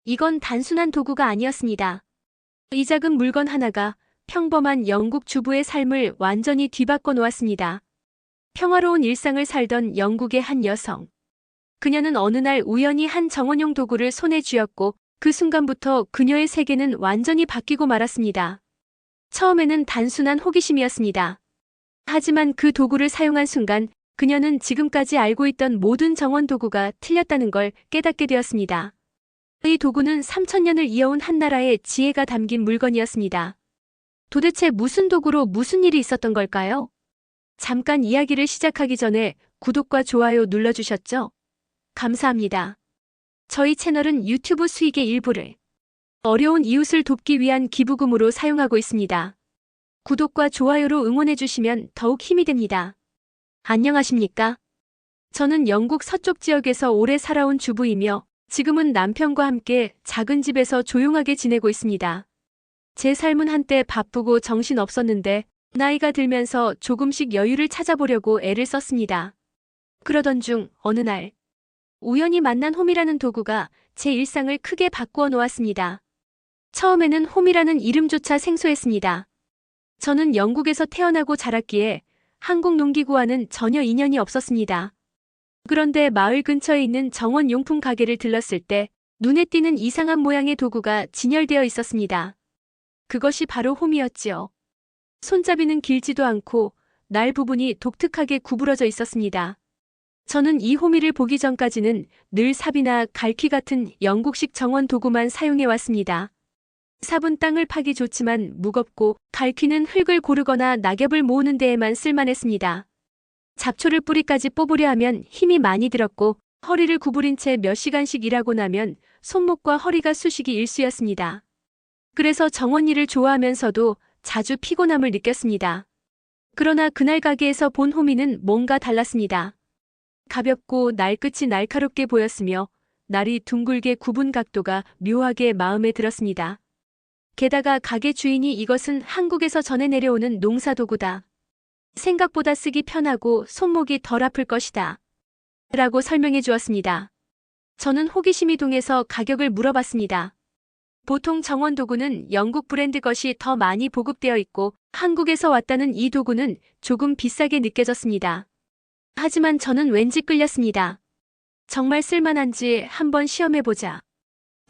이건 단순한 도구가 아니었습니다. 이 작은 물건 하나가 평범한 영국 주부의 삶을 완전히 뒤바꿔 놓았습니다. 평화로운 일상을 살던 영국의 한 여성. 그녀는 어느 날 우연히 한 정원용 도구를 손에 쥐었고 그 순간부터 그녀의 세계는 완전히 바뀌고 말았습니다. 처음에는 단순한 호기심이었습니다. 하지만 그 도구를 사용한 순간 그녀는 지금까지 알고 있던 모든 정원 도구가 틀렸다는 걸 깨닫게 되었습니다. 이 도구는 3000년을 이어온 한 나라의 지혜가 담긴 물건이었습니다. 도대체 무슨 도구로 무슨 일이 있었던 걸까요? 잠깐 이야기를 시작하기 전에 구독과 좋아요 눌러주셨죠? 감사합니다. 저희 채널은 유튜브 수익의 일부를 어려운 이웃을 돕기 위한 기부금으로 사용하고 있습니다. 구독과 좋아요로 응원해주시면 더욱 힘이 됩니다. 안녕하십니까? 저는 영국 서쪽 지역에서 오래 살아온 주부이며 지금은 남편과 함께 작은 집에서 조용하게 지내고 있습니다. 제 삶은 한때 바쁘고 정신없었는데 나이가 들면서 조금씩 여유를 찾아보려고 애를 썼습니다. 그러던 중 어느 날 우연히 만난 홈이라는 도구가 제 일상을 크게 바꾸어 놓았습니다. 처음에는 홈이라는 이름조차 생소했습니다. 저는 영국에서 태어나고 자랐기에 한국 농기구와는 전혀 인연이 없었습니다. 그런데 마을 근처에 있는 정원용품 가게를 들렀을 때 눈에 띄는 이상한 모양의 도구가 진열되어 있었습니다. 그것이 바로 홈이었지요. 손잡이는 길지도 않고 날 부분이 독특하게 구부러져 있었습니다. 저는 이 호미를 보기 전까지는 늘 삽이나 갈퀴 같은 영국식 정원 도구만 사용해왔습니다. 삽은 땅을 파기 좋지만 무겁고 갈퀴는 흙을 고르거나 낙엽을 모으는 데에만 쓸만했습니다. 잡초를 뿌리까지 뽑으려 하면 힘이 많이 들었고 허리를 구부린 채 몇 시간씩 일하고 나면 손목과 허리가 쑤시기 일쑤였습니다. 그래서 정원 일을 좋아하면서도 자주 피곤함을 느꼈습니다. 그러나 그날 가게에서 본 호미는 뭔가 달랐습니다. 가볍고 날끝이 날카롭게 보였으며 날이 둥글게 굽은 각도가 묘하게 마음에 들었습니다. 게다가 가게 주인이 이것은 한국에서 전해 내려오는 농사도구다. 생각보다 쓰기 편하고 손목이 덜 아플 것이다. 라고 설명해 주었습니다. 저는 호기심이 동해서 가격을 물어봤습니다. 보통 정원 도구는 영국 브랜드 것이 더 많이 보급되어 있고 한국에서 왔다는 이 도구는 조금 비싸게 느껴졌습니다. 하지만 저는 왠지 끌렸습니다. 정말 쓸만한지 한번 시험해보자.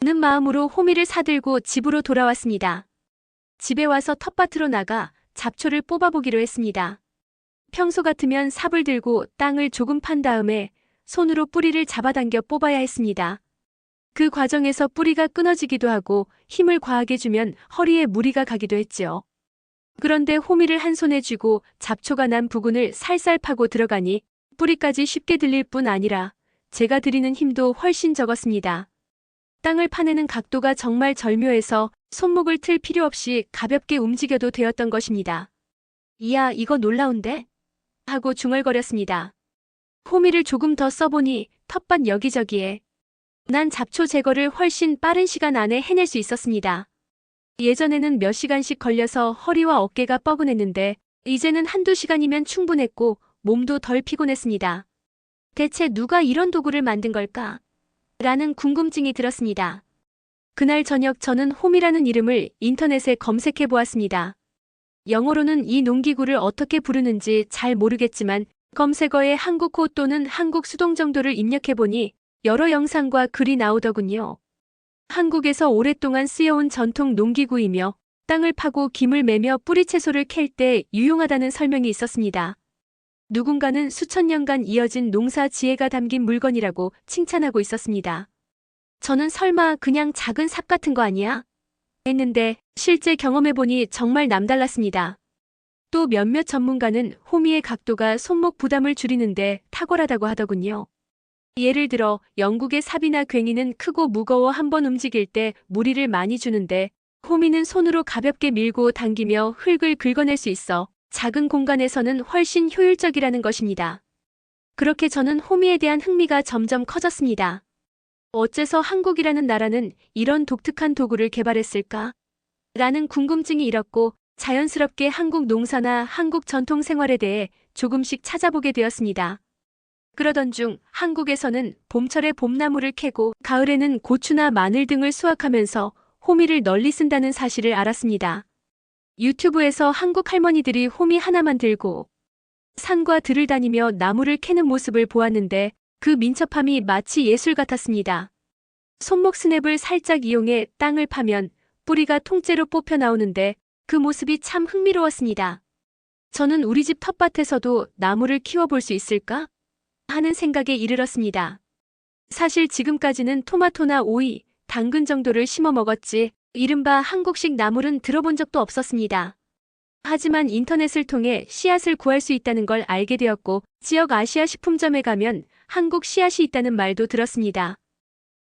는 마음으로 호미를 사들고 집으로 돌아왔습니다. 집에 와서 텃밭으로 나가 잡초를 뽑아보기로 했습니다. 평소 같으면 삽을 들고 땅을 조금 판 다음에 손으로 뿌리를 잡아당겨 뽑아야 했습니다. 그 과정에서 뿌리가 끊어지기도 하고 힘을 과하게 주면 허리에 무리가 가기도 했지요. 그런데 호미를 한 손에 쥐고 잡초가 난 부근을 살살 파고 들어가니 뿌리까지 쉽게 들릴 뿐 아니라 제가 들이는 힘도 훨씬 적었습니다. 땅을 파내는 각도가 정말 절묘해서 손목을 틀 필요 없이 가볍게 움직여도 되었던 것입니다. 이야, 이거 놀라운데? 하고 중얼거렸습니다. 호미를 조금 더 써보니 텃밭 여기저기에 난 잡초 제거를 훨씬 빠른 시간 안에 해낼 수 있었습니다. 예전에는 몇 시간씩 걸려서 허리와 어깨가 뻐근했는데 이제는 한두 시간이면 충분했고 몸도 덜 피곤했습니다. 대체 누가 이런 도구를 만든 걸까? 라는 궁금증이 들었습니다. 그날 저녁 저는 홈이라는 이름을 인터넷에 검색해 보았습니다. 영어로는 이 농기구를 어떻게 부르는지 잘 모르겠지만 검색어에 한국호 또는 한국 수동 정도를 입력해보니 여러 영상과 글이 나오더군요. 한국에서 오랫동안 쓰여온 전통 농기구이며 땅을 파고 김을 매며 뿌리 채소를 캘 때 유용하다는 설명이 있었습니다. 누군가는 수천 년간 이어진 농사 지혜가 담긴 물건이라고 칭찬하고 있었습니다. 저는 설마 그냥 작은 삽 같은 거 아니야? 했는데 실제 경험해보니 정말 남달랐습니다. 또 몇몇 전문가는 호미의 각도가 손목 부담을 줄이는데 탁월하다고 하더군요. 예를 들어 영국의 삽이나 괭이는 크고 무거워 한번 움직일 때 무리를 많이 주는데 호미는 손으로 가볍게 밀고 당기며 흙을 긁어낼 수 있어 작은 공간에서는 훨씬 효율적이라는 것입니다. 그렇게 저는 호미에 대한 흥미가 점점 커졌습니다. 어째서 한국이라는 나라는 이런 독특한 도구를 개발했을까? 라는 궁금증이 일었고 자연스럽게 한국 농사나 한국 전통 생활에 대해 조금씩 찾아보게 되었습니다. 그러던 중 한국에서는 봄철에 봄나무를 캐고 가을에는 고추나 마늘 등을 수확하면서 호미를 널리 쓴다는 사실을 알았습니다. 유튜브에서 한국 할머니들이 호미 하나만 들고 산과 들을 다니며 나무를 캐는 모습을 보았는데 그 민첩함이 마치 예술 같았습니다. 손목 스냅을 살짝 이용해 땅을 파면 뿌리가 통째로 뽑혀 나오는데 그 모습이 참 흥미로웠습니다. 저는 우리 집 텃밭에서도 나무를 키워볼 수 있을까? 하는 생각에 이르렀습니다. 사실 지금까지는 토마토나 오이, 당근 정도를 심어 먹었지 이른바 한국식 나물은 들어본 적도 없었습니다. 하지만 인터넷을 통해 씨앗을 구할 수 있다는 걸 알게 되었고 지역 아시아 식품점에 가면 한국 씨앗이 있다는 말도 들었습니다.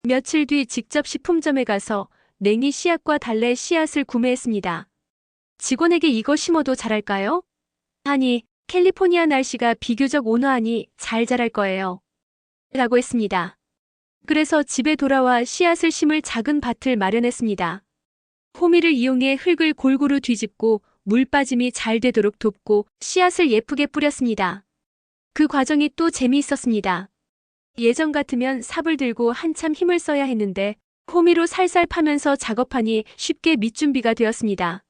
며칠 뒤 직접 식품점에 가서 냉이 씨앗과 달래 씨앗을 구매했습니다. 직원에게 이거 심어도 자랄까요? 아니, 캘리포니아 날씨가 비교적 온화하니 잘 자랄 거예요. 라고 했습니다. 그래서 집에 돌아와 씨앗을 심을 작은 밭을 마련했습니다. 호미를 이용해 흙을 골고루 뒤집고 물 빠짐이 잘 되도록 돕고 씨앗을 예쁘게 뿌렸습니다. 그 과정이 또 재미있었습니다. 예전 같으면 삽을 들고 한참 힘을 써야 했는데 호미로 살살 파면서 작업하니 쉽게 밑준비가 되었습니다.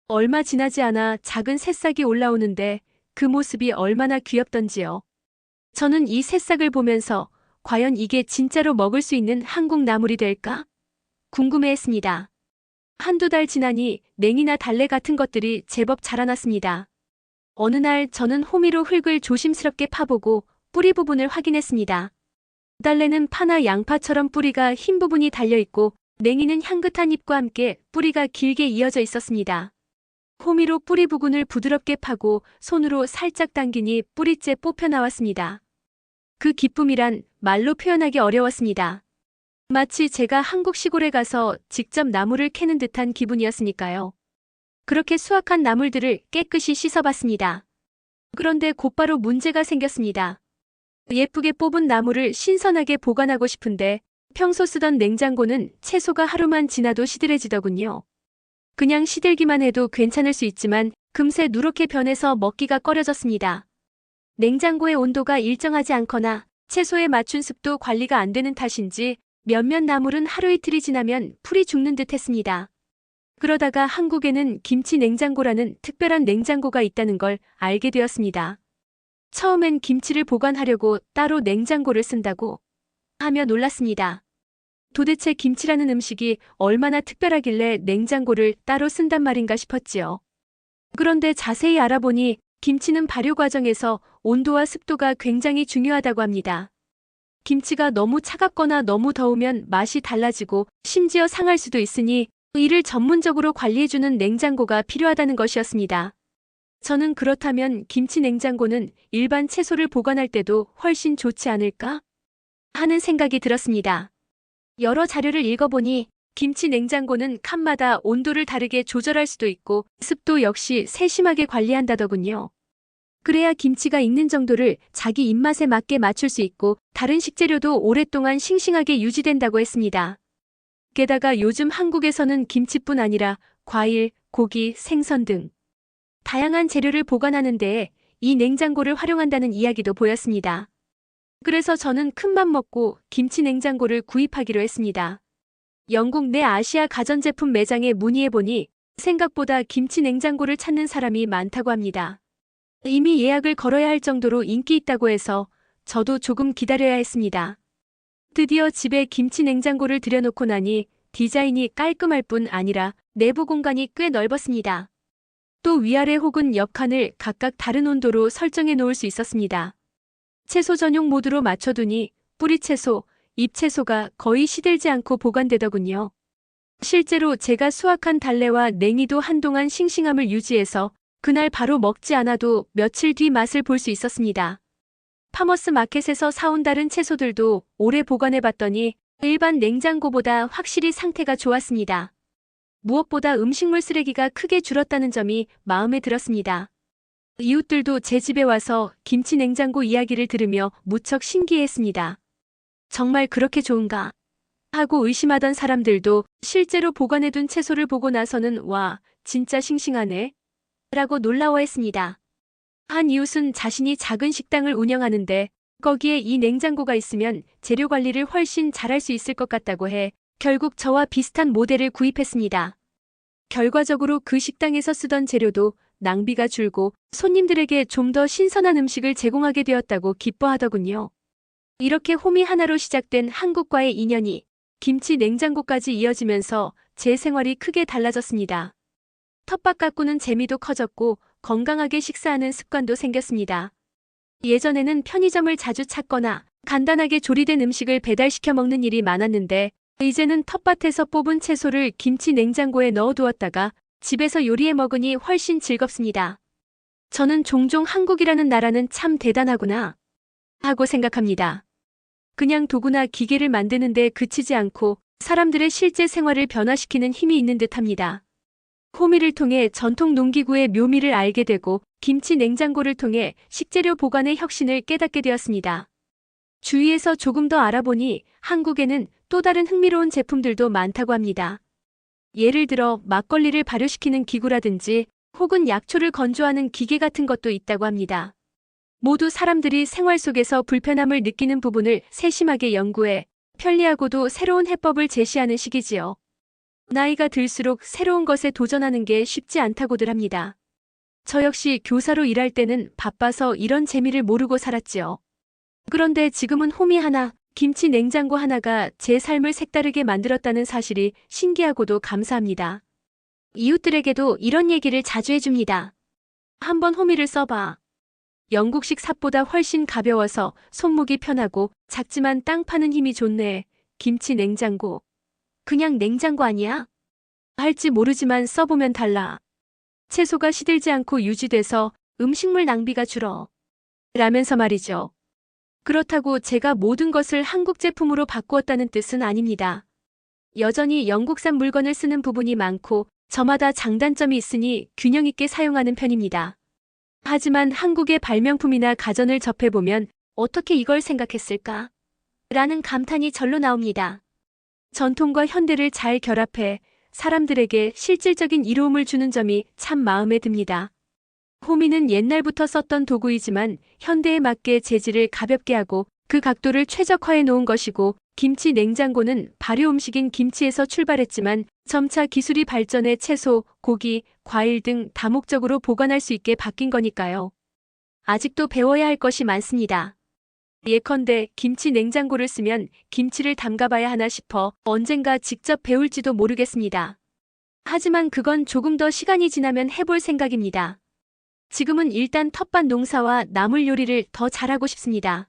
얼마 지나지 않아 작은 새싹이 올라오는데 그 모습이 얼마나 귀엽던지요. 저는 이 새싹을 보면서 과연 이게 진짜로 먹을 수 있는 한국 나물이 될까? 궁금해했습니다. 한두 달 지나니 냉이나 달래 같은 것들이 제법 자라났습니다. 어느 날 저는 호미로 흙을 조심스럽게 파보고 뿌리 부분을 확인했습니다. 달래는 파나 양파처럼 뿌리가 흰 부분이 달려있고 냉이는 향긋한 잎과 함께 뿌리가 길게 이어져 있었습니다. 호미로 뿌리 부분을 부드럽게 파고 손으로 살짝 당기니 뿌리째 뽑혀 나왔습니다. 그 기쁨이란 말로 표현하기 어려웠습니다. 마치 제가 한국 시골에 가서 직접 나무를 캐는 듯한 기분이었으니까요. 그렇게 수확한 나물들을 깨끗이 씻어봤습니다. 그런데 곧바로 문제가 생겼습니다. 예쁘게 뽑은 나무를 신선하게 보관하고 싶은데 평소 쓰던 냉장고는 채소가 하루만 지나도 시들해지더군요. 그냥 시들기만 해도 괜찮을 수 있지만 금세 누렇게 변해서 먹기가 꺼려졌습니다. 냉장고의 온도가 일정하지 않거나 채소에 맞춘 습도 관리가 안 되는 탓인지 몇몇 나물은 하루 이틀이 지나면 풀이 죽는 듯 했습니다. 그러다가 한국에는 김치 냉장고라는 특별한 냉장고가 있다는 걸 알게 되었습니다. 처음엔 김치를 보관하려고 따로 냉장고를 쓴다고 하며 놀랐습니다. 도대체 김치라는 음식이 얼마나 특별하길래 냉장고를 따로 쓴단 말인가 싶었지요. 그런데 자세히 알아보니 김치는 발효 과정에서 온도와 습도가 굉장히 중요하다고 합니다. 김치가 너무 차갑거나 너무 더우면 맛이 달라지고 심지어 상할 수도 있으니 이를 전문적으로 관리해주는 냉장고가 필요하다는 것이었습니다. 저는 그렇다면 김치 냉장고는 일반 채소를 보관할 때도 훨씬 좋지 않을까? 하는 생각이 들었습니다. 여러 자료를 읽어보니 김치 냉장고는 칸마다 온도를 다르게 조절할 수도 있고 습도 역시 세심하게 관리한다더군요. 그래야 김치가 익는 정도를 자기 입맛에 맞게 맞출 수 있고 다른 식재료도 오랫동안 싱싱하게 유지된다고 했습니다. 게다가 요즘 한국에서는 김치뿐 아니라 과일, 고기, 생선 등 다양한 재료를 보관하는 데에 이 냉장고를 활용한다는 이야기도 보였습니다. 그래서 저는 큰맘 먹고 김치 냉장고를 구입하기로 했습니다. 영국 내 아시아 가전제품 매장에 문의해보니 생각보다 김치 냉장고를 찾는 사람이 많다고 합니다. 이미 예약을 걸어야 할 정도로 인기 있다고 해서 저도 조금 기다려야 했습니다. 드디어 집에 김치 냉장고를 들여놓고 나니 디자인이 깔끔할 뿐 아니라 내부 공간이 꽤 넓었습니다. 또 위아래 혹은 옆칸을 각각 다른 온도로 설정해 놓을 수 있었습니다. 채소 전용 모드로 맞춰두니 뿌리채소, 잎채소가 거의 시들지 않고 보관되더군요. 실제로 제가 수확한 달래와 냉이도 한동안 싱싱함을 유지해서 그날 바로 먹지 않아도 며칠 뒤 맛을 볼 수 있었습니다. 파머스 마켓에서 사온 다른 채소들도 오래 보관해봤더니 일반 냉장고보다 확실히 상태가 좋았습니다. 무엇보다 음식물 쓰레기가 크게 줄었다는 점이 마음에 들었습니다. 이웃들도 제 집에 와서 김치 냉장고 이야기를 들으며 무척 신기해했습니다. 정말 그렇게 좋은가? 하고 의심하던 사람들도 실제로 보관해둔 채소를 보고 나서는 와, 진짜 싱싱하네? 라고 놀라워했습니다. 한 이웃은 자신이 작은 식당을 운영하는데 거기에 이 냉장고가 있으면 재료 관리를 훨씬 잘할 수 있을 것 같다고 해 결국 저와 비슷한 모델을 구입했습니다. 결과적으로 그 식당에서 쓰던 재료도 낭비가 줄고 손님들에게 좀 더 신선한 음식을 제공하게 되었다고 기뻐하더군요. 이렇게 홈이 하나로 시작된 한국과의 인연이 김치 냉장고까지 이어지면서 제 생활이 크게 달라졌습니다. 텃밭 가꾸는 재미도 커졌고 건강하게 식사하는 습관도 생겼습니다. 예전에는 편의점을 자주 찾거나 간단하게 조리된 음식을 배달시켜 먹는 일이 많았는데 이제는 텃밭에서 뽑은 채소를 김치 냉장고에 넣어두었다가 집에서 요리해 먹으니 훨씬 즐겁습니다. 저는 종종 한국이라는 나라는 참 대단하구나 하고 생각합니다. 그냥 도구나 기계를 만드는 데 그치지 않고 사람들의 실제 생활을 변화시키는 힘이 있는 듯합니다. 호미를 통해 전통 농기구의 묘미를 알게 되고 김치 냉장고를 통해 식재료 보관의 혁신을 깨닫게 되었습니다. 주위에서 조금 더 알아보니 한국에는 또 다른 흥미로운 제품들도 많다고 합니다. 예를 들어 막걸리를 발효시키는 기구라든지 혹은 약초를 건조하는 기계 같은 것도 있다고 합니다. 모두 사람들이 생활 속에서 불편함을 느끼는 부분을 세심하게 연구해 편리하고도 새로운 해법을 제시하는 시기지요. 나이가 들수록 새로운 것에 도전하는 게 쉽지 않다고들 합니다. 저 역시 교사로 일할 때는 바빠서 이런 재미를 모르고 살았지요. 그런데 지금은 호미 하나, 김치 냉장고 하나가 제 삶을 색다르게 만들었다는 사실이 신기하고도 감사합니다. 이웃들에게도 이런 얘기를 자주 해줍니다. 한번 호미를 써봐. 영국식 삽보다 훨씬 가벼워서 손목이 편하고 작지만 땅 파는 힘이 좋네. 김치 냉장고. 그냥 냉장고 아니야? 할지 모르지만 써보면 달라. 채소가 시들지 않고 유지돼서 음식물 낭비가 줄어. 라면서 말이죠. 그렇다고 제가 모든 것을 한국 제품으로 바꾸었다는 뜻은 아닙니다. 여전히 영국산 물건을 쓰는 부분이 많고 저마다 장단점이 있으니 균형 있게 사용하는 편입니다. 하지만 한국의 발명품이나 가전을 접해보면 어떻게 이걸 생각했을까? 라는 감탄이 절로 나옵니다. 전통과 현대를 잘 결합해 사람들에게 실질적인 이로움을 주는 점이 참 마음에 듭니다. 호미는 옛날부터 썼던 도구이지만 현대에 맞게 재질을 가볍게 하고 그 각도를 최적화해 놓은 것이고 김치 냉장고는 발효 음식인 김치에서 출발했지만 점차 기술이 발전해 채소, 고기, 과일 등 다목적으로 보관할 수 있게 바뀐 거니까요. 아직도 배워야 할 것이 많습니다. 예컨대 김치 냉장고를 쓰면 김치를 담가봐야 하나 싶어 언젠가 직접 배울지도 모르겠습니다. 하지만 그건 조금 더 시간이 지나면 해볼 생각입니다. 지금은 일단 텃밭 농사와 나물 요리를 더 잘하고 싶습니다.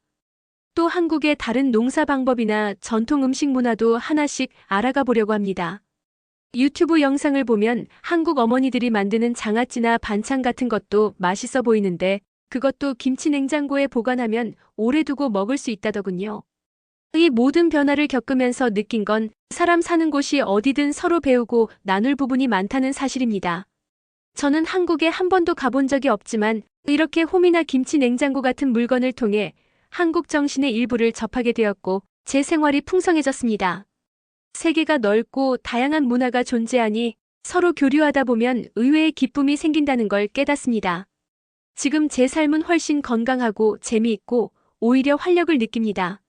또 한국의 다른 농사 방법이나 전통 음식 문화도 하나씩 알아가 보려고 합니다. 유튜브 영상을 보면 한국 어머니들이 만드는 장아찌나 반찬 같은 것도 맛있어 보이는데 그것도 김치 냉장고에 보관하면 오래 두고 먹을 수 있다더군요. 이 모든 변화를 겪으면서 느낀 건 사람 사는 곳이 어디든 서로 배우고 나눌 부분이 많다는 사실입니다. 저는 한국에 한 번도 가본 적이 없지만 이렇게 홈이나 김치 냉장고 같은 물건을 통해 한국 정신의 일부를 접하게 되었고 제 생활이 풍성해졌습니다. 세계가 넓고 다양한 문화가 존재하니 서로 교류하다 보면 의외의 기쁨이 생긴다는 걸 깨닫습니다. 지금 제 삶은 훨씬 건강하고 재미있고 오히려 활력을 느낍니다.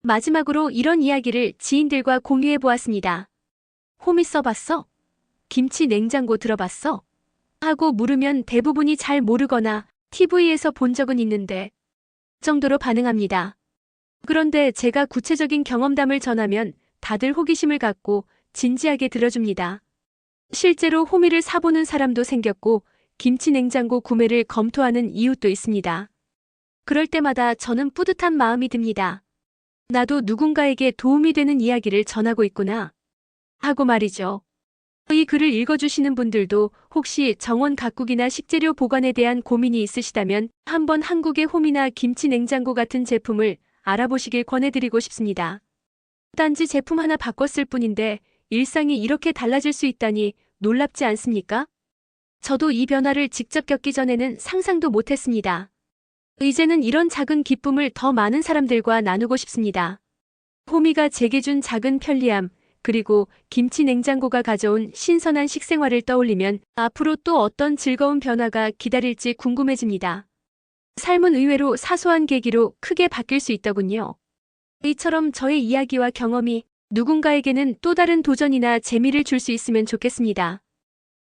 마지막으로 이런 이야기를 지인들과 공유해 보았습니다. 호미 써봤어? 김치 냉장고 들어봤어? 하고 물으면 대부분이 잘 모르거나 TV에서 본 적은 있는데 정도로 반응합니다. 그런데 제가 구체적인 경험담을 전하면 다들 호기심을 갖고 진지하게 들어줍니다. 실제로 호미를 사보는 사람도 생겼고 김치 냉장고 구매를 검토하는 이웃도 있습니다. 그럴 때마다 저는 뿌듯한 마음이 듭니다. 나도 누군가에게 도움이 되는 이야기를 전하고 있구나 하고 말이죠. 이 글을 읽어주시는 분들도 혹시 정원 가꾸기나 식재료 보관에 대한 고민이 있으시다면 한번 한국의 홈이나 김치 냉장고 같은 제품을 알아보시길 권해드리고 싶습니다. 단지 제품 하나 바꿨을 뿐인데 일상이 이렇게 달라질 수 있다니 놀랍지 않습니까? 저도 이 변화를 직접 겪기 전에는 상상도 못했습니다. 이제는 이런 작은 기쁨을 더 많은 사람들과 나누고 싶습니다. 호미가 제게 준 작은 편리함, 그리고 김치 냉장고가 가져온 신선한 식생활을 떠올리면 앞으로 또 어떤 즐거운 변화가 기다릴지 궁금해집니다. 삶은 의외로 사소한 계기로 크게 바뀔 수 있더군요. 이처럼 저의 이야기와 경험이 누군가에게는 또 다른 도전이나 재미를 줄 수 있으면 좋겠습니다.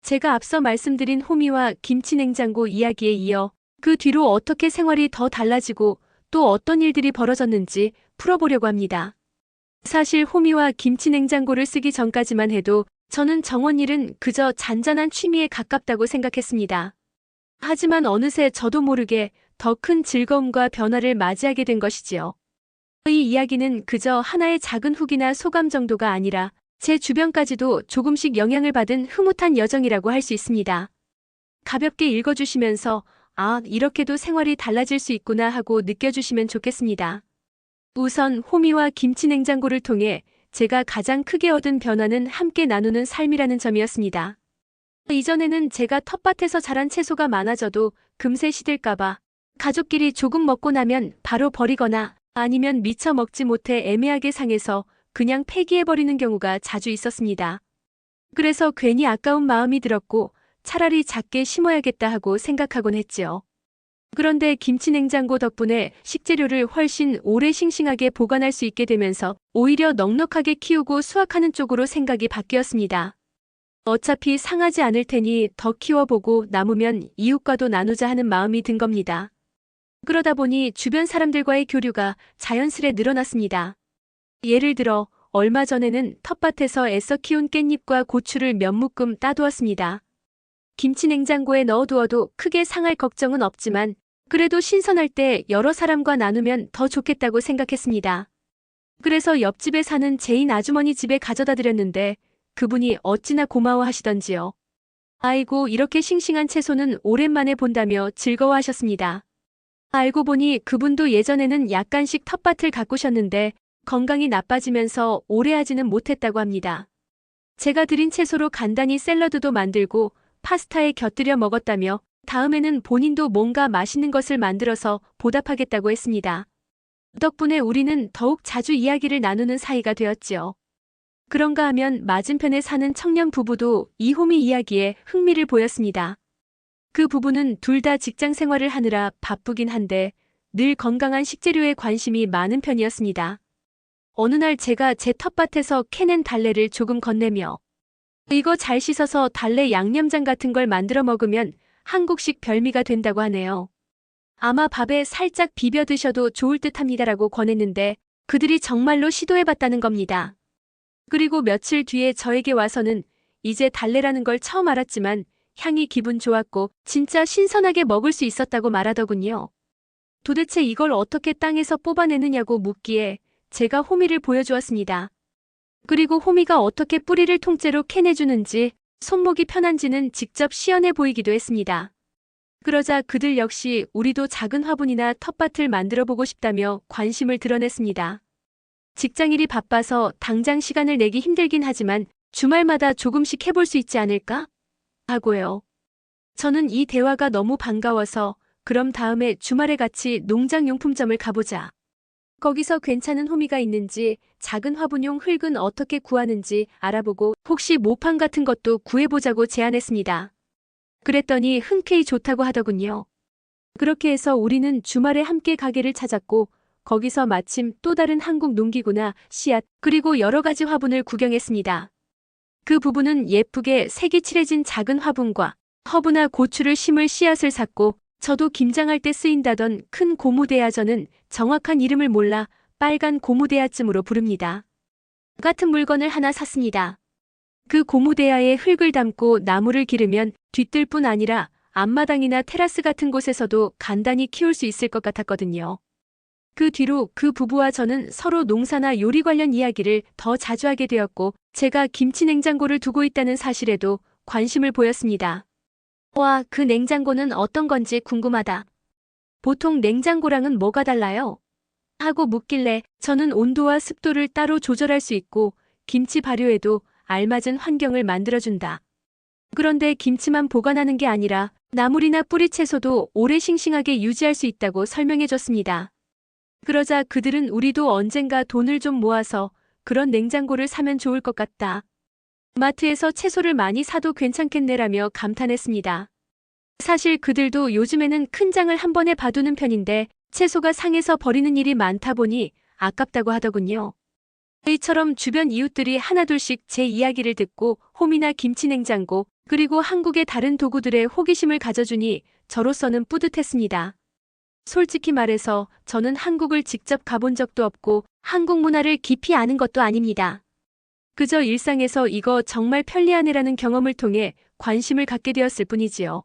제가 앞서 말씀드린 호미와 김치 냉장고 이야기에 이어 그 뒤로 어떻게 생활이 더 달라지고 또 어떤 일들이 벌어졌는지 풀어보려고 합니다. 사실 호미와 김치 냉장고를 쓰기 전까지만 해도 저는 정원일은 그저 잔잔한 취미에 가깝다고 생각했습니다. 하지만 어느새 저도 모르게 더 큰 즐거움과 변화를 맞이하게 된 것이지요. 이 이야기는 그저 하나의 작은 후기나 소감 정도가 아니라 제 주변까지도 조금씩 영향을 받은 흐뭇한 여정이라고 할 수 있습니다. 가볍게 읽어주시면서 아, 이렇게도 생활이 달라질 수 있구나 하고 느껴주시면 좋겠습니다. 우선 호미와 김치 냉장고를 통해 제가 가장 크게 얻은 변화는 함께 나누는 삶이라는 점이었습니다. 이전에는 제가 텃밭에서 자란 채소가 많아져도 금세 시들까봐 가족끼리 조금 먹고 나면 바로 버리거나 아니면 미처 먹지 못해 애매하게 상해서 그냥 폐기해버리는 경우가 자주 있었습니다. 그래서 괜히 아까운 마음이 들었고 차라리 작게 심어야겠다 하고 생각하곤 했지요. 그런데 김치 냉장고 덕분에 식재료를 훨씬 오래 싱싱하게 보관할 수 있게 되면서 오히려 넉넉하게 키우고 수확하는 쪽으로 생각이 바뀌었습니다. 어차피 상하지 않을 테니 더 키워보고 남으면 이웃과도 나누자 하는 마음이 든 겁니다. 그러다 보니 주변 사람들과의 교류가 자연스레 늘어났습니다. 예를 들어 얼마 전에는 텃밭에서 애써 키운 깻잎과 고추를 몇 묶음 따두었습니다. 김치 냉장고에 넣어두어도 크게 상할 걱정은 없지만 그래도 신선할 때 여러 사람과 나누면 더 좋겠다고 생각했습니다. 그래서 옆집에 사는 제인 아주머니 집에 가져다 드렸는데 그분이 어찌나 고마워하시던지요. 아이고, 이렇게 싱싱한 채소는 오랜만에 본다며 즐거워하셨습니다. 알고 보니 그분도 예전에는 약간씩 텃밭을 가꾸셨는데 건강이 나빠지면서 오래 하지는 못했다고 합니다. 제가 드린 채소로 간단히 샐러드도 만들고 파스타에 곁들여 먹었다며 다음에는 본인도 뭔가 맛있는 것을 만들어서 보답하겠다고 했습니다. 덕분에 우리는 더욱 자주 이야기를 나누는 사이가 되었지요. 그런가 하면 맞은편에 사는 청년 부부도 이 호미 이야기에 흥미를 보였습니다. 그 부부는 둘 다 직장 생활을 하느라 바쁘긴 한데 늘 건강한 식재료에 관심이 많은 편이었습니다. 어느 날 제가 제 텃밭에서 캐낸 달래를 조금 건네며 이거 잘 씻어서 달래 양념장 같은 걸 만들어 먹으면 한국식 별미가 된다고 하네요. 아마 밥에 살짝 비벼 드셔도 좋을 듯 합니다라고 권했는데 그들이 정말로 시도해봤다는 겁니다. 그리고 며칠 뒤에 저에게 와서는 이제 달래라는 걸 처음 알았지만 향이 기분 좋았고 진짜 신선하게 먹을 수 있었다고 말하더군요. 도대체 이걸 어떻게 땅에서 뽑아내느냐고 묻기에 제가 호미를 보여주었습니다. 그리고 호미가 어떻게 뿌리를 통째로 캐내주는지 손목이 편한지는 직접 시연해 보이기도 했습니다. 그러자 그들 역시 우리도 작은 화분이나 텃밭을 만들어 보고 싶다며 관심을 드러냈습니다. 직장일이 바빠서 당장 시간을 내기 힘들긴 하지만 주말마다 조금씩 해볼 수 있지 않을까? 하고요. 저는 이 대화가 너무 반가워서 그럼 다음에 주말에 같이 농장용품점을 가보자. 거기서 괜찮은 호미가 있는지 작은 화분용 흙은 어떻게 구하는지 알아보고 혹시 모판 같은 것도 구해보자고 제안했습니다. 그랬더니 흔쾌히 좋다고 하더군요. 그렇게 해서 우리는 주말에 함께 가게를 찾았고 거기서 마침 또 다른 한국 농기구나 씨앗 그리고 여러 가지 화분을 구경했습니다. 그 부부는 예쁘게 색이 칠해진 작은 화분과 허브나 고추를 심을 씨앗을 샀고 저도 김장할 때 쓰인다던 큰 고무대야 저는 정확한 이름을 몰라 빨간 고무대야쯤으로 부릅니다. 같은 물건을 하나 샀습니다. 그 고무대야에 흙을 담고 나무를 기르면 뒤뜰뿐 아니라 앞마당이나 테라스 같은 곳에서도 간단히 키울 수 있을 것 같았거든요. 그 뒤로 그 부부와 저는 서로 농사나 요리 관련 이야기를 더 자주 하게 되었고 제가 김치 냉장고를 두고 있다는 사실에도 관심을 보였습니다. 와, 그 냉장고는 어떤 건지 궁금하다. 보통 냉장고랑은 뭐가 달라요? 하고 묻길래 저는 온도와 습도를 따로 조절할 수 있고 김치 발효에도 알맞은 환경을 만들어준다. 그런데 김치만 보관하는 게 아니라 나물이나 뿌리 채소도 오래 싱싱하게 유지할 수 있다고 설명해줬습니다. 그러자 그들은 우리도 언젠가 돈을 좀 모아서 그런 냉장고를 사면 좋을 것 같다. 마트에서 채소를 많이 사도 괜찮겠네라며 감탄했습니다. 사실 그들도 요즘에는 큰 장을 한 번에 봐두는 편인데 채소가 상해서 버리는 일이 많다 보니 아깝다고 하더군요. 이처럼 주변 이웃들이 하나둘씩 제 이야기를 듣고 홈이나 김치냉장고 그리고 한국의 다른 도구들의 호기심을 가져주니 저로서는 뿌듯했습니다. 솔직히 말해서 저는 한국을 직접 가본 적도 없고 한국 문화를 깊이 아는 것도 아닙니다. 그저 일상에서 이거 정말 편리하네라는 경험을 통해 관심을 갖게 되었을 뿐이지요.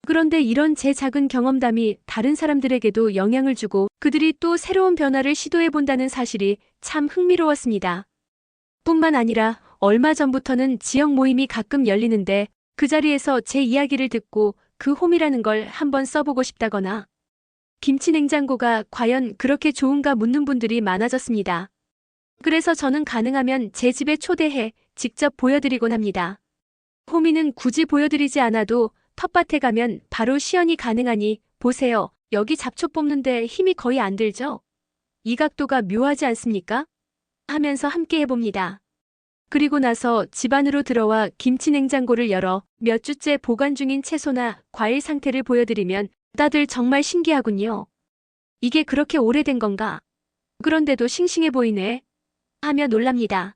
그런데 이런 제 작은 경험담이 다른 사람들에게도 영향을 주고 그들이 또 새로운 변화를 시도해 본다는 사실이 참 흥미로웠습니다. 뿐만 아니라 얼마 전부터는 지역 모임이 가끔 열리는데 그 자리에서 제 이야기를 듣고 그 홈이라는 걸 한번 써보고 싶다거나 김치 냉장고가 과연 그렇게 좋은가 묻는 분들이 많아졌습니다. 그래서 저는 가능하면 제 집에 초대해 직접 보여드리곤 합니다. 홈이는 굳이 보여드리지 않아도 텃밭에 가면 바로 시연이 가능하니 보세요. 여기 잡초 뽑는데 힘이 거의 안 들죠? 이 각도가 묘하지 않습니까? 하면서 함께 해봅니다. 그리고 나서 집 안으로 들어와 김치 냉장고를 열어 몇 주째 보관 중인 채소나 과일 상태를 보여드리면 다들 정말 신기하군요. 이게 그렇게 오래된 건가? 그런데도 싱싱해 보이네. 하며 놀랍니다.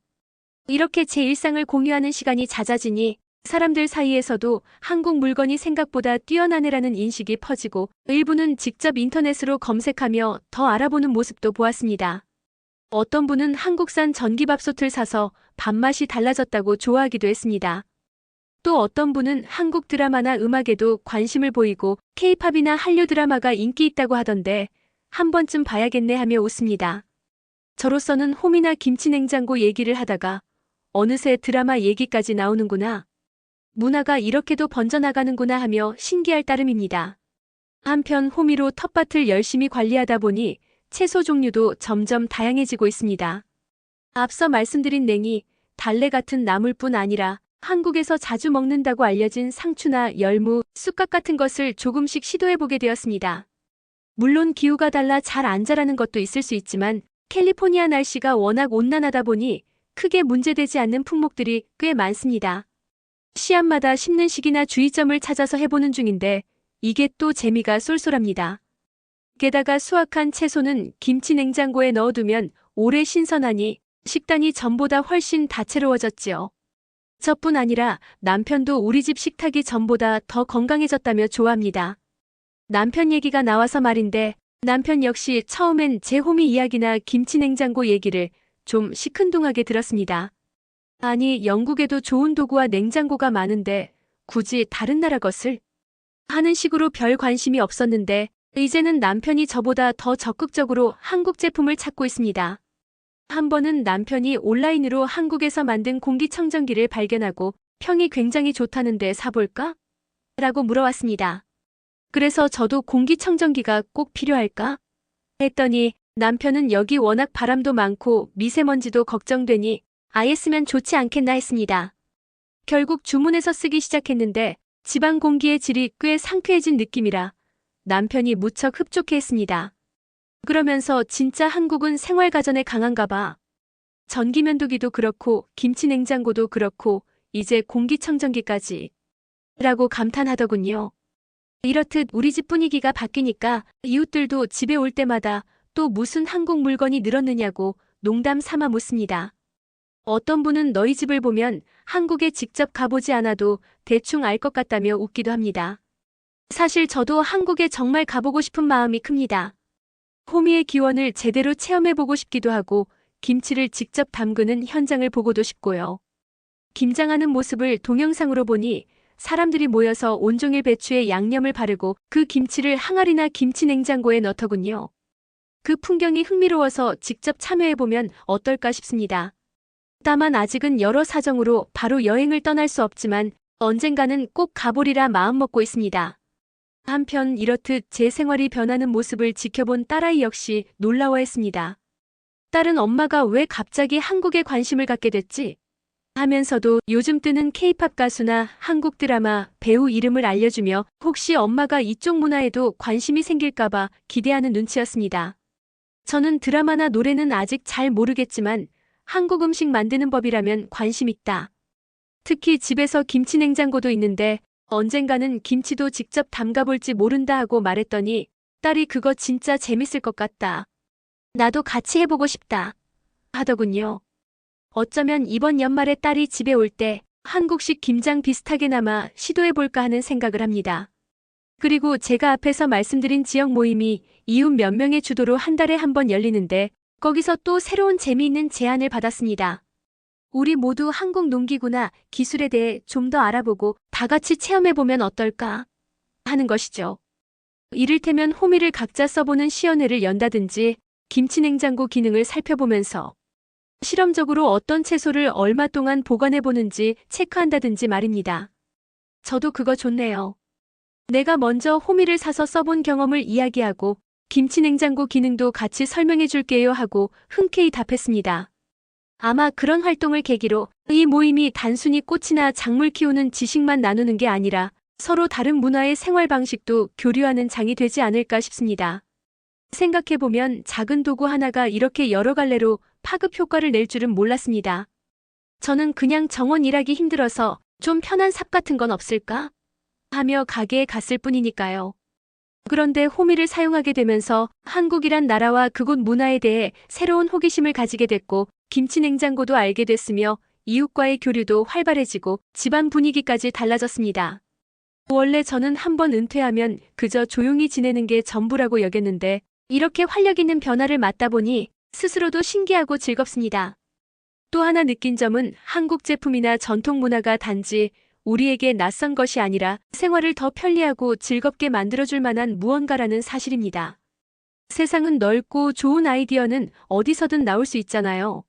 이렇게 제 일상을 공유하는 시간이 잦아지니 사람들 사이에서도 한국 물건이 생각보다 뛰어나네라는 인식이 퍼지고 일부는 직접 인터넷으로 검색하며 더 알아보는 모습도 보았습니다. 어떤 분은 한국산 전기밥솥을 사서 밥맛이 달라졌다고 좋아하기도 했습니다. 또 어떤 분은 한국 드라마나 음악에도 관심을 보이고 K-팝이나 한류 드라마가 인기 있다고 하던데 한 번쯤 봐야겠네 하며 웃습니다. 저로서는 홈이나 김치냉장고 얘기를 하다가 어느새 드라마 얘기까지 나오는구나. 문화가 이렇게도 번져나가는구나 하며 신기할 따름입니다. 한편 호미로 텃밭을 열심히 관리하다 보니 채소 종류도 점점 다양해지고 있습니다. 앞서 말씀드린 냉이, 달래 같은 나물뿐 아니라 한국에서 자주 먹는다고 알려진 상추나 열무, 쑥갓 같은 것을 조금씩 시도해보게 되었습니다. 물론 기후가 달라 잘 안 자라는 것도 있을 수 있지만 캘리포니아 날씨가 워낙 온난하다 보니 크게 문제되지 않는 품목들이 꽤 많습니다. 씨앗마다 심는 시기나 주의점을 찾아서 해보는 중인데 이게 또 재미가 쏠쏠합니다. 게다가 수확한 채소는 김치 냉장고에 넣어두면 오래 신선하니 식단이 전보다 훨씬 다채로워졌지요. 저뿐 아니라 남편도 우리 집 식탁이 전보다 더 건강해졌다며 좋아합니다. 남편 얘기가 나와서 말인데 남편 역시 처음엔 제 호미 이야기나 김치 냉장고 얘기를 좀 시큰둥하게 들었습니다. 아니, 영국에도 좋은 도구와 냉장고가 많은데 굳이 다른 나라 것을? 하는 식으로 별 관심이 없었는데 이제는 남편이 저보다 더 적극적으로 한국 제품을 찾고 있습니다. 한 번은 남편이 온라인으로 한국에서 만든 공기청정기를 발견하고 평이 굉장히 좋다는데 사볼까? 라고 물어왔습니다. 그래서 저도 공기청정기가 꼭 필요할까? 했더니 남편은 여기 워낙 바람도 많고 미세먼지도 걱정되니 아예 쓰면 좋지 않겠나 했습니다. 결국 주문해서 쓰기 시작했는데 집안 공기의 질이 꽤 상쾌해진 느낌이라 남편이 무척 흡족해했습니다. 그러면서 진짜 한국은 생활가전에 강한가 봐. 전기면도기도 그렇고 김치냉장고도 그렇고 이제 공기청정기까지 라고 감탄하더군요. 이렇듯 우리 집 분위기가 바뀌니까 이웃들도 집에 올 때마다 또 무슨 한국 물건이 늘었느냐고 농담 삼아 묻습니다. 어떤 분은 너희 집을 보면 한국에 직접 가보지 않아도 대충 알 것 같다며 웃기도 합니다. 사실 저도 한국에 정말 가보고 싶은 마음이 큽니다. 호미의 기원을 제대로 체험해보고 싶기도 하고 김치를 직접 담그는 현장을 보고도 싶고요. 김장하는 모습을 동영상으로 보니 사람들이 모여서 온종일 배추에 양념을 바르고 그 김치를 항아리나 김치 냉장고에 넣더군요. 그 풍경이 흥미로워서 직접 참여해보면 어떨까 싶습니다. 다만 아직은 여러 사정으로 바로 여행을 떠날 수 없지만 언젠가는 꼭 가보리라 마음먹고 있습니다. 한편 이렇듯 제 생활이 변하는 모습을 지켜본 딸아이 역시 놀라워했습니다. 딸은 엄마가 왜 갑자기 한국에 관심을 갖게 됐지? 하면서도 요즘 뜨는 K-팝 가수나 한국 드라마 배우 이름을 알려주며 혹시 엄마가 이쪽 문화에도 관심이 생길까봐 기대하는 눈치였습니다. 저는 드라마나 노래는 아직 잘 모르겠지만 한국 음식 만드는 법이라면 관심 있다. 특히 집에서 김치 냉장고도 있는데 언젠가는 김치도 직접 담가볼지 모른다 하고 말했더니 딸이 그거 진짜 재밌을 것 같다. 나도 같이 해보고 싶다. 하더군요. 어쩌면 이번 연말에 딸이 집에 올 때 한국식 김장 비슷하게나마 시도해볼까 하는 생각을 합니다. 그리고 제가 앞에서 말씀드린 지역 모임이 이웃 몇 명의 주도로 한 달에 한 번 열리는데 거기서 또 새로운 재미있는 제안을 받았습니다. 우리 모두 한국 농기구나 기술에 대해 좀 더 알아보고 다 같이 체험해보면 어떨까 하는 것이죠. 이를테면 호미를 각자 써보는 시연회를 연다든지 김치냉장고 기능을 살펴보면서 실험적으로 어떤 채소를 얼마 동안 보관해보는지 체크한다든지 말입니다. 저도 그거 좋네요. 내가 먼저 호미를 사서 써본 경험을 이야기하고 김치냉장고 기능도 같이 설명해 줄게요 하고 흔쾌히 답했습니다. 아마 그런 활동을 계기로 이 모임이 단순히 꽃이나 작물 키우는 지식만 나누는 게 아니라 서로 다른 문화의 생활 방식도 교류하는 장이 되지 않을까 싶습니다. 생각해보면 작은 도구 하나가 이렇게 여러 갈래로 파급 효과를 낼 줄은 몰랐습니다. 저는 그냥 정원 일하기 힘들어서 좀 편한 삽 같은 건 없을까? 하며 가게에 갔을 뿐이니까요. 그런데 호미를 사용하게 되면서 한국이란 나라와 그곳 문화에 대해 새로운 호기심을 가지게 됐고 김치냉장고도 알게 됐으며 이웃과의 교류도 활발해지고 집안 분위기까지 달라졌습니다. 원래 저는 한번 은퇴하면 그저 조용히 지내는 게 전부라고 여겼는데 이렇게 활력 있는 변화를 맞다 보니 스스로도 신기하고 즐겁습니다. 또 하나 느낀 점은 한국 제품이나 전통 문화가 단지 우리에게 낯선 것이 아니라 생활을 더 편리하고 즐겁게 만들어줄 만한 무언가라는 사실입니다. 세상은 넓고 좋은 아이디어는 어디서든 나올 수 있잖아요.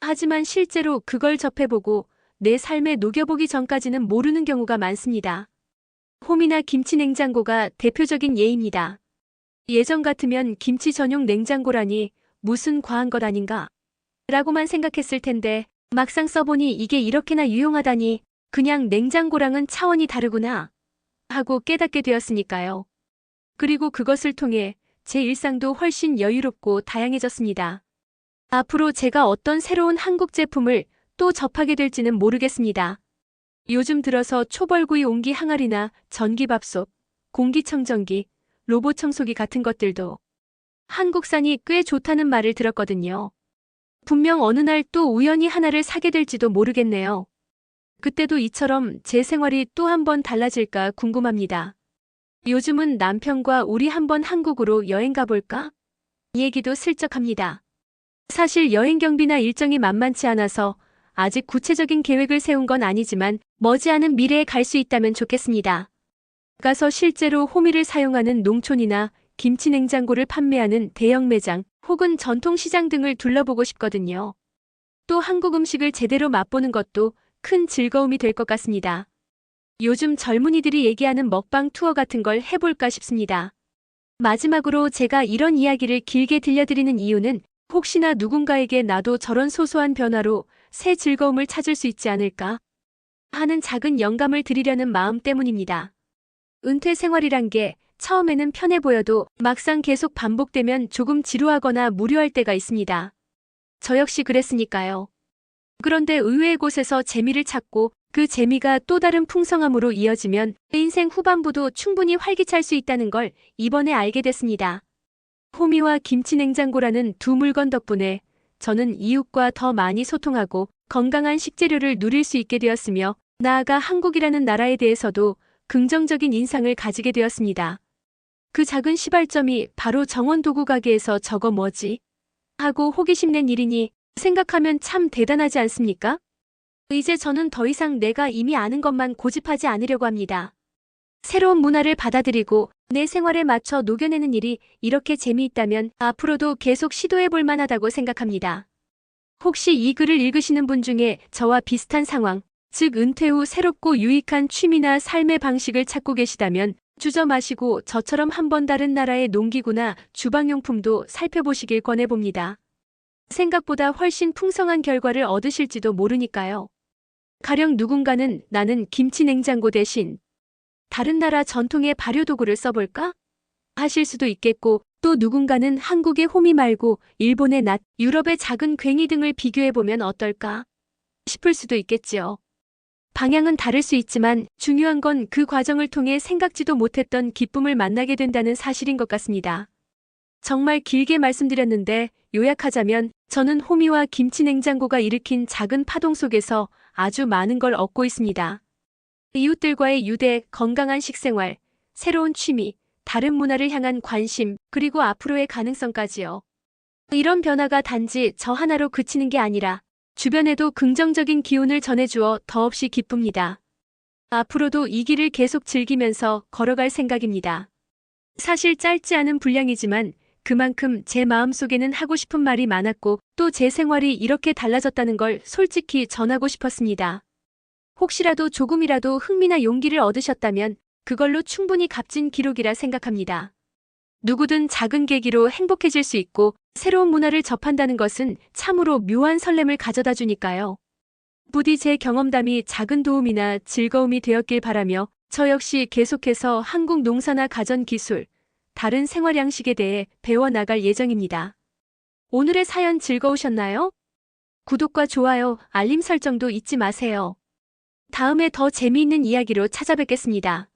하지만 실제로 그걸 접해보고 내 삶에 녹여보기 전까지는 모르는 경우가 많습니다. 호미나 김치냉장고가 대표적인 예입니다. 예전 같으면 김치 전용 냉장고라니 무슨 과한 것 아닌가? 라고만 생각했을 텐데 막상 써보니 이게 이렇게나 유용하다니 그냥 냉장고랑은 차원이 다르구나 하고 깨닫게 되었으니까요. 그리고 그것을 통해 제 일상도 훨씬 여유롭고 다양해졌습니다. 앞으로 제가 어떤 새로운 한국 제품을 또 접하게 될지는 모르겠습니다. 요즘 들어서 초벌구이 옹기 항아리나 전기밥솥, 공기청정기, 로봇 청소기 같은 것들도 한국산이 꽤 좋다는 말을 들었거든요. 분명 어느 날 또 우연히 하나를 사게 될지도 모르겠네요. 그때도 이처럼 제 생활이 또 한 번 달라질까 궁금합니다. 요즘은 남편과 우리 한번 한국으로 여행 가볼까? 이 얘기도 슬쩍 합니다. 사실 여행 경비나 일정이 만만치 않아서 아직 구체적인 계획을 세운 건 아니지만 머지않은 미래에 갈 수 있다면 좋겠습니다. 가서 실제로 호미를 사용하는 농촌이나 김치냉장고를 판매하는 대형 매장 혹은 전통시장 등을 둘러보고 싶거든요. 또 한국 음식을 제대로 맛보는 것도 큰 즐거움이 될 것 같습니다. 요즘 젊은이들이 얘기하는 먹방 투어 같은 걸 해볼까 싶습니다. 마지막으로 제가 이런 이야기를 길게 들려드리는 이유는 혹시나 누군가에게 나도 저런 소소한 변화로 새 즐거움을 찾을 수 있지 않을까 하는 작은 영감을 드리려는 마음 때문입니다. 은퇴 생활이란 게 처음에는 편해 보여도 막상 계속 반복되면 조금 지루하거나 무료할 때가 있습니다. 저 역시 그랬으니까요. 그런데 의외의 곳에서 재미를 찾고 그 재미가 또 다른 풍성함으로 이어지면 인생 후반부도 충분히 활기찰 수 있다는 걸 이번에 알게 됐습니다. 호미와 김치냉장고라는 두 물건 덕분에 저는 이웃과 더 많이 소통하고 건강한 식재료를 누릴 수 있게 되었으며 나아가 한국이라는 나라에 대해서도 긍정적인 인상을 가지게 되었습니다. 그 작은 시발점이 바로 정원 도구 가게에서 저거 뭐지? 하고 호기심 낸 일이니 생각하면 참 대단하지 않습니까? 이제 저는 더 이상 내가 이미 아는 것만 고집하지 않으려고 합니다. 새로운 문화를 받아들이고 내 생활에 맞춰 녹여내는 일이 이렇게 재미있다면 앞으로도 계속 시도해볼 만하다고 생각합니다. 혹시 이 글을 읽으시는 분 중에 저와 비슷한 상황, 즉 은퇴 후 새롭고 유익한 취미나 삶의 방식을 찾고 계시다면 주저 마시고 저처럼 한번 다른 나라의 농기구나 주방용품도 살펴보시길 권해봅니다. 생각보다 훨씬 풍성한 결과를 얻으실지도 모르니까요. 가령 누군가는 나는 김치냉장고 대신 다른 나라 전통의 발효도구를 써볼까? 하실 수도 있겠고 또 누군가는 한국의 호미 말고 일본의 낫, 유럽의 작은 괭이 등을 비교해보면 어떨까? 싶을 수도 있겠지요. 방향은 다를 수 있지만 중요한 건 그 과정을 통해 생각지도 못했던 기쁨을 만나게 된다는 사실인 것 같습니다. 정말 길게 말씀드렸는데 요약하자면 저는 호미와 김치 냉장고가 일으킨 작은 파동 속에서 아주 많은 걸 얻고 있습니다. 이웃들과의 유대, 건강한 식생활, 새로운 취미, 다른 문화를 향한 관심, 그리고 앞으로의 가능성까지요. 이런 변화가 단지 저 하나로 그치는 게 아니라 주변에도 긍정적인 기운을 전해주어 더없이 기쁩니다. 앞으로도 이 길을 계속 즐기면서 걸어갈 생각입니다. 사실 짧지 않은 분량이지만 그만큼 제 마음속에는 하고 싶은 말이 많았고 또 제 생활이 이렇게 달라졌다는 걸 솔직히 전하고 싶었습니다. 혹시라도 조금이라도 흥미나 용기를 얻으셨다면 그걸로 충분히 값진 기록이라 생각합니다. 누구든 작은 계기로 행복해질 수 있고 새로운 문화를 접한다는 것은 참으로 묘한 설렘을 가져다 주니까요. 부디 제 경험담이 작은 도움이나 즐거움이 되었길 바라며 저 역시 계속해서 한국 농사나 가전 기술, 다른 생활 양식에 대해 배워나갈 예정입니다. 오늘의 사연 즐거우셨나요? 구독과 좋아요, 알림 설정도 잊지 마세요. 다음에 더 재미있는 이야기로 찾아뵙겠습니다.